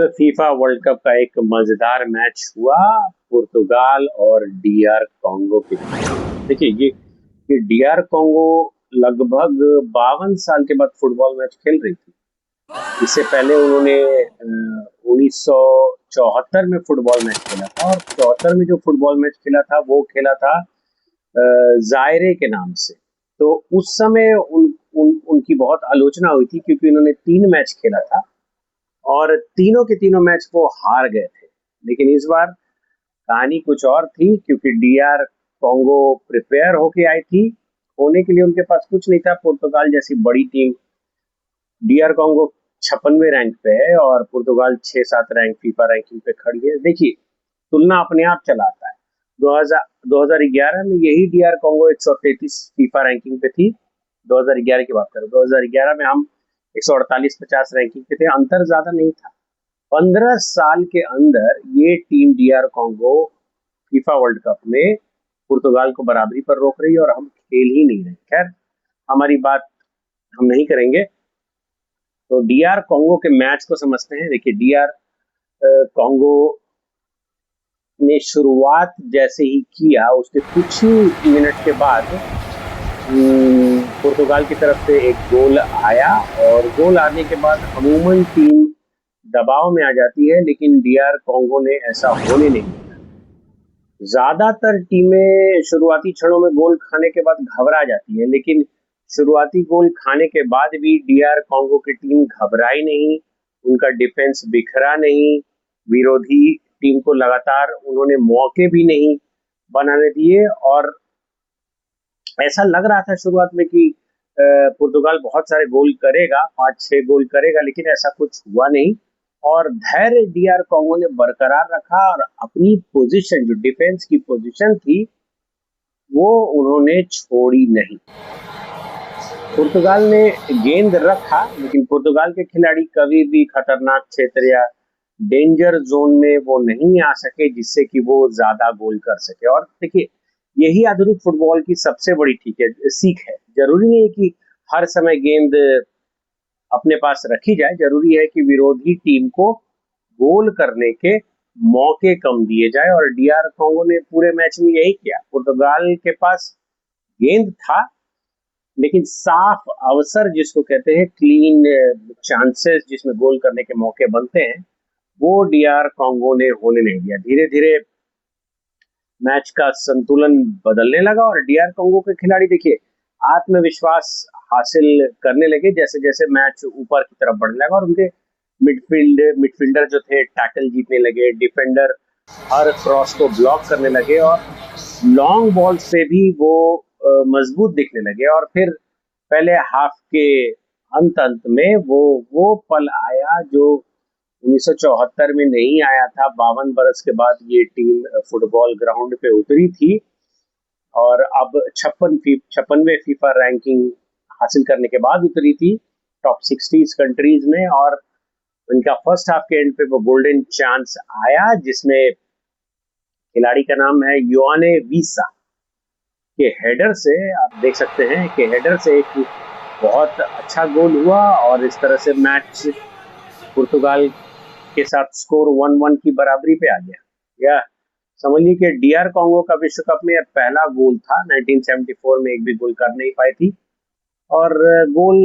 FIFA World cup का एक मजेदार मैच हुआ पुर्तगाल और डीआर कॉन्गो के बीच। देखिए ये डीआर कॉन्गो लगभग 52 साल के बाद फुटबॉल मैच खेल रही थी। इससे पहले उन्होंने 1974 में फुटबॉल मैच खेला था और 74 में जो फुटबॉल मैच खेला था वो खेला था जायरे के नाम से। तो उस समय उनकी बहुत आलोचना हुई थी क्योंकि उन्होंने 3 मैच खेला था और तीनों के तीनों मैच वो हार गए थे। लेकिन इस बार कहानी कुछ और थी क्योंकि डीआर कॉन्गो प्रिपेयर होके आई थी। होने के लिए उनके पास कुछ नहीं था। पुर्तगाल जैसी बड़ी टीम, डीआर कॉन्गो 56वें रैंक पे है और पुर्तगाल 6-7 रैंक फीफा रैंकिंग पे खड़ी है। देखिए, तुलना अपने आप चलाता है। 2011 में यही डीआर कॉन्गो 133 फीफा रैंकिंग पे थी। 2011 की बात करें, 2011 में हम 148-50 रैंकिंग पे थे। अंतर ज्यादा नहीं था। 15 साल के अंदर ये team DR Congo FIFA World Cup में पुर्तगाल को बराबरी पर रोक रही है और हम खेल ही नहीं रहे। खैर, हमारी बात हम नहीं करेंगे। तो डीआर कॉन्गो के मैच को समझते हैं। देखिए, डीआर कॉन्गो ने शुरुआत जैसे ही किया उसके कुछ ही मिनट के बाद पुर्तगाल की तरफ से एक गोल आया और गोल आने के बाद अमूमन टीम दबाव में आ जाती है, लेकिन डीआर कॉन्गो ने ऐसा होने नहीं दिया। ज्यादातर टीमें शुरुआती क्षणों में गोल खाने के बाद घबरा जाती है, लेकिन शुरुआती गोल खाने के बाद भी डीआर कॉन्गो की टीम घबराई नहीं। उनका डिफेंस बिखरा नहीं। विरोधी टीम को लगातार उन्होंने मौके भी नहीं बनाने दिए और ऐसा लग रहा था शुरुआत में कि पुर्तगाल बहुत सारे गोल करेगा, 5-6 गोल करेगा, लेकिन ऐसा कुछ हुआ नहीं और धैर्य डीआर कॉन्गो ने बरकरार रखा और अपनी पोजीशन, जो डिफेंस की पोजीशन थी, वो उन्होंने छोड़ी नहीं। पुर्तगाल ने गेंद रखा, लेकिन पुर्तगाल के खिलाड़ी कभी भी खतरनाक क्षेत्र या डेंजर जोन में वो नहीं आ सके जिससे कि वो ज्यादा गोल कर सके। और देखिए, यही आधुनिक फुटबॉल की सबसे बड़ी सीख है। जरूरी नहीं है कि हर समय गेंद अपने पास रखी जाए। जरूरी है कि विरोधी टीम को गोल करने के मौके कम दिए जाए और डीआर कॉन्गो ने पूरे मैच में यही किया। पुर्तगाल के पास गेंद था, लेकिन साफ अवसर जिसको कहते हैं, क्लीन चांसेस जिसमें गोल करने के मौके बनते हैं, वो डीआर कॉन्गो ने होने नहीं दिया। धीरे धीरे मैच का संतुलन बदलने लगा और डीआर कॉन्गो के खिलाड़ी, देखिए, आत्मविश्वास हासिल करने लगे जैसे जैसे मैच ऊपर की तरफ बढ़ने लगा और उनके मिडफील्डर जो थे टैकल जीतने लगे, डिफेंडर हर क्रॉस को ब्लॉक करने लगे और लॉन्ग बॉल से भी वो मजबूत दिखने लगे। और फिर पहले हाफ के अंत में वो पल आया जो 1974 में नहीं आया था। 52 बरस के बाद ये टीम फुटबॉल ग्राउंड पे उतरी थी और अब 56वें फीफा रैंकिंग हासिल करने के बाद उतरी थी टॉप 60 कंट्रीज में। और उनका फर्स्ट हाफ के एंड पे वो गोल्डन चांस आया जिसमें खिलाड़ी का नाम है योआने वीसा के हेडर से, आप देख सकते हैं कि हेडर से एक बहुत अच्छा गोल हुआ और इस तरह से मैच पुर्तगाल के साथ स्कोर 1-1 की बराबरी पे आ गया। या समझिए कि डीआर कॉन्गो का विश्व कप में पहला गोल था। 1974 में एक भी गोल कर नहीं पाई थी और गोल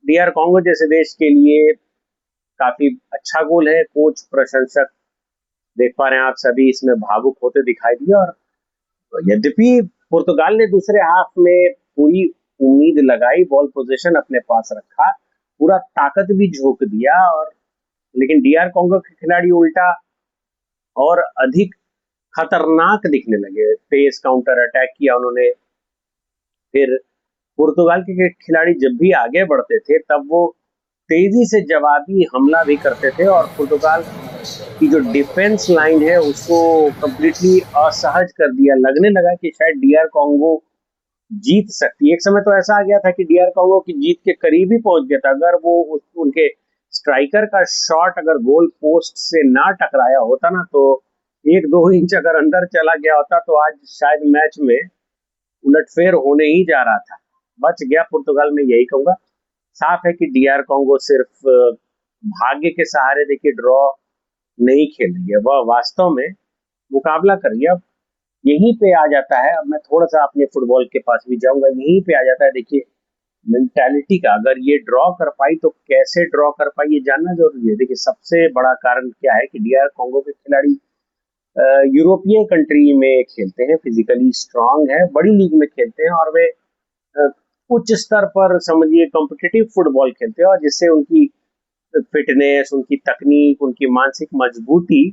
डीआर कॉन्गो जैसे देश के लिए काफी अच्छा गोल है। कोच, प्रशंसक, देख पा रहे हैं आप सभी इसमें भावुक होते दिखाई दिए। और यद्यपि पुर्तगाल ने दूसरे हाफ में पूरी उम्मीद लगाई, बॉल पोजीशन अपने पास रखा, पूरा ताकत भी झोंक दिया, और लेकिन डीआर कॉन्गो के खिलाड़ी उल्टा और अधिक खतरनाक दिखने लगे। तेज काउंटर अटैक किया उन्होंने। फिर पुर्तगाल के खिलाड़ी जब भी आगे बढ़ते थे तब वो तेजी से जवाबी हमला भी करते थे और पुर्तगाल की जो डिफेंस लाइन है उसको कंप्लीटली असहज कर दिया। लगने लगा कि शायद डीआर कॉन्गो जीत सकती है। एक समय तो ऐसा आ गया था कि डीआर कॉन्गो की जीत के करीब ही पहुंच गया था। अगर वो उनके स्ट्राइकर का शॉट अगर गोल पोस्ट से ना टकराया होता ना, तो 1-2 इंच अगर अंदर चला गया होता तो आज शायद मैच में उलटफेर होने ही जा रहा था। बच गया पुर्तगाल में, यही कहूंगा। साफ है कि डीआर कॉन्गो सिर्फ भाग्य के सहारे देखिए ड्रॉ नहीं खेल रही है, वह वास्तव में मुकाबला कर रही है। अब यहीं पे आ जाता है, अब मैं थोड़ा सा अपने फुटबॉल के पास भी जाऊंगा, यहीं पे आ जाता है देखिए मेंटालिटी का। अगर ये ड्रॉ कर पाई तो कैसे ड्रॉ कर पाई ये जानना जरूरी है। देखिए सबसे बड़ा कारण क्या है कि डीआर कॉन्गो के खिलाड़ी यूरोपीय कंट्री में खेलते हैं, फिजिकली स्ट्रांग है, बड़ी लीग में खेलते हैं और वे अ, उच्च स्तर पर समझिए कॉम्पिटिटिव फुटबॉल खेलते हैं, और जिससे उनकी फिटनेस, उनकी तकनीक, उनकी मानसिक मजबूती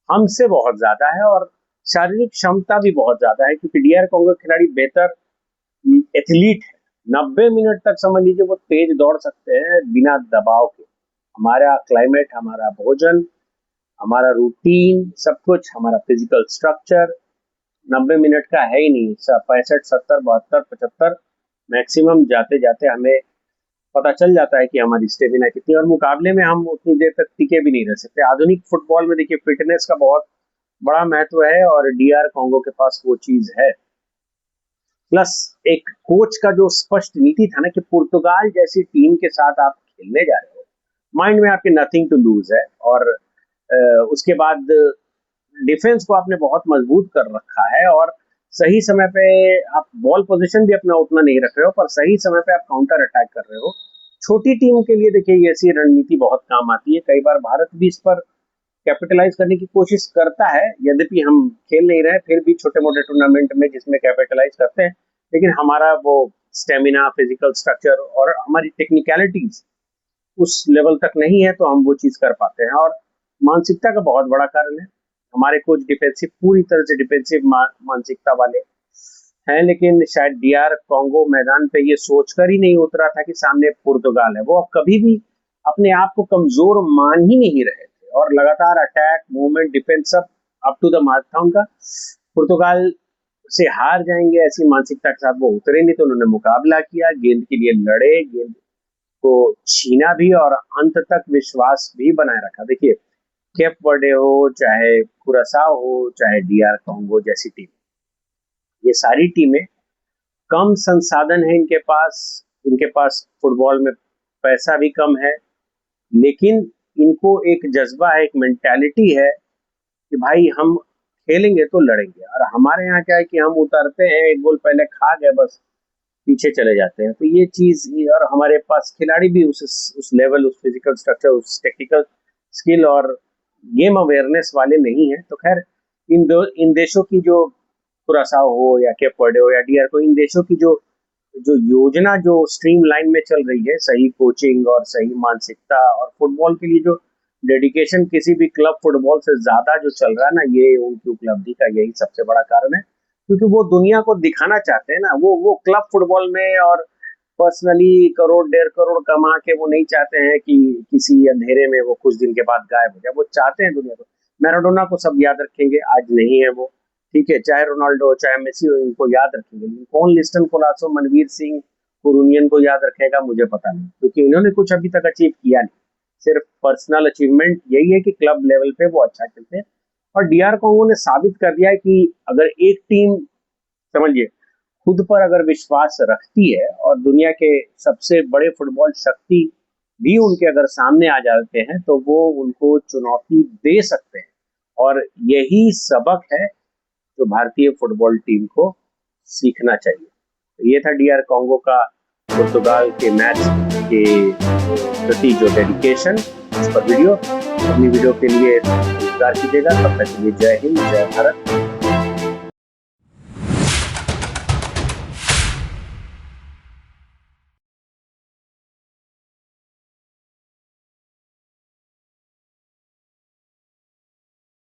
हमसे बहुत ज्यादा है और शारीरिक क्षमता भी बहुत ज्यादा है, क्योंकि डीआर कॉन्गो खिलाड़ी बेहतर एथलीट है। 90 मिनट तक समझ लीजिए वो तेज दौड़ सकते हैं बिना दबाव के। हमारा क्लाइमेट, हमारा भोजन, हमारा रूटीन, सब कुछ, हमारा फिजिकल स्ट्रक्चर 90 मिनट का है ही नहीं। 65, 70, 72, 75 मैक्सिमम जाते जाते हमें पता चल जाता है कि हमारी स्टेमिना कितनी है, और मुकाबले में हम उतनी देर तक टिके भी नहीं रह सकते। आधुनिक फुटबॉल में देखिए फिटनेस का बहुत बड़ा महत्व है और डीआर कॉन्गो के पास वो चीज है। प्लस एक कोच का जो स्पष्ट नीति था ना कि पुर्तगाल जैसी टीम के साथ आप खेलने जा रहे हो, माइंड में आपके नथिंग टू लूज है, और उसके बाद डिफेंस को आपने बहुत मजबूत कर रखा है, और सही समय पे आप बॉल पोजीशन भी अपना उतना नहीं रख रहे हो, पर सही समय पे आप काउंटर अटैक कर रहे हो। छोटी टीम के लिए देखिए ये ऐसी रणनीति बहुत काम आती है। कई बार भारत भी इस पर कैपिटलाइज करने की कोशिश करता है, यद्यपि हम खेल नहीं रहे फिर भी छोटे मोटे टूर्नामेंट में जिसमें कैपिटलाइज करते हैं, लेकिन हमारा वो स्टेमिना, फिजिकल स्ट्रक्चर और हमारी टेक्निकलिटीज उस लेवल तक नहीं है, तो हम वो चीज कर पाते हैं। और मानसिकता का बहुत बड़ा कारण है, हमारे कोच डिफेंसिव, पूरी तरह से डिफेंसिव मानसिकता वाले हैं, लेकिन शायद डीआर कॉन्गो मैदान पे ये सोचकर ही नहीं उतरा था कि सामने पुर्तगाल है। वो अब कभी भी अपने आप को कमजोर मान ही नहीं रहे थे, और लगातार अटैक, मूवमेंट, डिफेंस सब अप टू द मार्क था उनका। पुर्तगाल से हार जाएंगे ऐसी मानसिकता के साथ वो उतरे नहीं, तो उन्होंने मुकाबला किया, गेंद के लिए लड़े, गेंद को छीना भी और अंत तक विश्वास भी बनाए रखा। देखिए केप वर्डे हो, चाहे कुरासाओ हो, चाहे डीआर कॉन्गो जैसी टीम, ये सारी टीमें कम संसाधन है इनके पास फुटबॉल में पैसा भी कम है, लेकिन इनको एक जज्बा है, एक मेंटालिटी है कि भाई हम खेलेंगे तो लड़ेंगे। और हमारे यहाँ क्या है कि हम उतरते हैं, एक गोल पहले खा गए, बस पीछे चले जाते हैं। तो ये चीज, और हमारे पास खिलाड़ी भी उस लेवल, उस फिजिकल स्ट्रक्चर, उस टेक्निकल स्किल और गेम अवेयरनेस वाले नहीं है। तो खैर इन देशों की जो, कुरासाओ हो या केप वर्डे हो या डीआर को, इन देशों की जो जो योजना जो स्ट्रीम लाइन में चल रही है, सही कोचिंग और सही मानसिकता और फुटबॉल के लिए जो डेडिकेशन किसी भी क्लब फुटबॉल से ज्यादा जो चल रहा है ना, ये उनकी उपलब्धि का यही सबसे बड़ा कारण है। क्योंकि वो दुनिया को दिखाना चाहते हैं ना, वो क्लब फुटबॉल में और पर्सनली करोड़ 1.5 करोड़ कमा के वो नहीं चाहते हैं कि किसी अंधेरे में वो कुछ दिन के बाद गायब हो जाए। वो चाहते हैं दुनिया को, मैराडोना को सब याद रखेंगे, आज नहीं है वो, ठीक है, चाहे रोनाल्डो चाहे मेसी हो, इनको याद रखेंगे, लेकिन कौन लिस्टन कोलासो, मनवीर सिंह, कुरुनियन को याद रखेगा मुझे पता नहीं, क्योंकि इन्होंने कुछ अभी तक अचीव किया नहीं। सिर्फ पर्सनल अचीवमेंट यही है कि क्लब लेवल पे वो अच्छा खेलते हैं। और डीआर कॉन्गो ने साबित कर दिया है कि अगर एक टीम, समझिए, खुद पर अगर विश्वास रखती है और दुनिया के सबसे बड़े फुटबॉल शक्ति भी उनके अगर सामने आ जाते हैं, तो वो उनको चुनौती दे सकते हैं। और यही सबक है जो भारतीय फुटबॉल टीम को सीखना चाहिए। तो ये था डीआर कॉन्गो का पुर्तगाल के मैच के प्रति जो डेडिकेशन, इस पर वीडियो। अपनी वीडियो के लिए इंतजार कीजिएगा। तब तक के लिए जय हिंद, जय भारत।